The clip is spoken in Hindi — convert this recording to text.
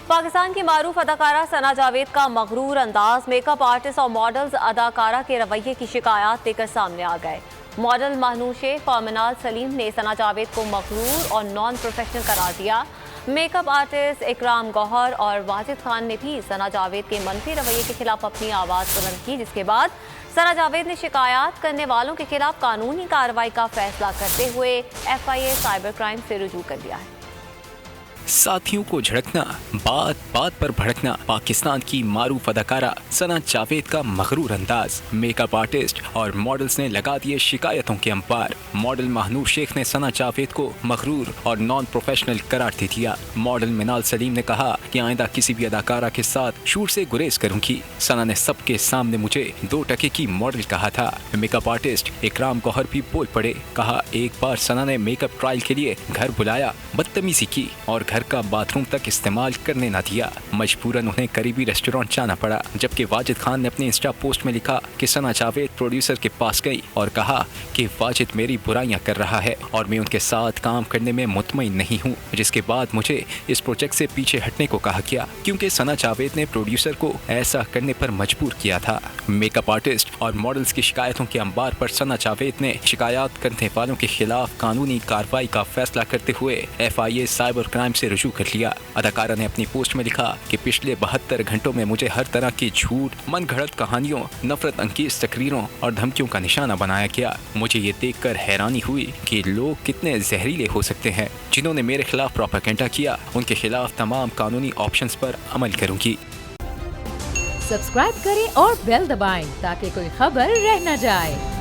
पाकिस्तान की मारूफ अदाकारा सना जावेद का मगरूर अंदाज, मेकअप आर्टिस्ट और मॉडल्स अदाकारा के रवैये की शिकायत लेकर सामने आ गए। मॉडल महनूर शेख और मिनाल सलीम ने सना जावेद को मगरूर और नॉन प्रोफेशनल करार दिया। मेकअप आर्टिस्ट इकराम गौहर और वाजिद खान ने भी सना जावेद के मनफी रवैये के खिलाफ अपनी आवाज़ बुलंद की, जिसके बाद सना जावेद ने शिकायत करने वालों के खिलाफ कानूनी कार्रवाई का फैसला करते हुए FIA साइबर क्राइम से रुजू कर दिया है। साथियों को झड़कना, बात बात पर भड़कना, पाकिस्तान की मारूफ अदाकारा सना जावेद का मगरूर अंदाज, मेकअप आर्टिस्ट और मॉडल्स ने लगा दिए शिकायतों के अंपार। मॉडल महनूर शेख ने सना जावेद को मगरूर और नॉन प्रोफेशनल करार दे दिया। मॉडल मिनाल सलीम ने कहा कि आइंदा किसी भी अदाकारा के साथ शूट से गुरेज करूंगी। सना ने सबके सामने मुझे 2 टके की मॉडल कहा था। मेकअप आर्टिस्ट इकराम गौहर भी बोल पड़े, कहा एक बार सना ने मेकअप ट्रायल के लिए घर बुलाया, बदतमीजी की और घर का बाथरूम तक इस्तेमाल करने न दिया। मजबूरन उन्हें करीबी रेस्टोरेंट जाना पड़ा। जबकि वाजिद खान ने अपने इंस्टा पोस्ट में लिखा कि सना जावेद प्रोड्यूसर के पास गई और कहा कि वाजिद मेरी बुराइयां कर रहा है और मैं उनके साथ काम करने में मुतमईन नहीं हूं, जिसके बाद मुझे इस प्रोजेक्ट से पीछे हटने को कहा गया क्योंकि सना जावेद ने प्रोड्यूसर को ऐसा करने पर मजबूर किया था। मेकअप आर्टिस्ट और मॉडल्स की शिकायतों के अंबार पर सना जावेद ने शिकायत करने वालों के खिलाफ कानूनी कार्रवाई का फैसला करते हुए FIA साइबर क्राइम से रुजू कर लिया। अदाकारा ने अपनी पोस्ट में लिखा कि पिछले 72 घंटों में मुझे हर तरह की झूठ, मन घड़त कहानियों, नफरत अंगेज तकरीरों और धमकियों का निशाना बनाया गया। मुझे ये देखकर हैरानी हुई कि लोग कितने जहरीले हो सकते हैं। जिन्होंने मेरे खिलाफ प्रोपेगेंडा किया, उनके खिलाफ तमाम कानूनी ऑप्शंस पर अमल करूंगी। सब्सक्राइब करें और बेल दबाएं ताकि कोई खबर रह न जाए।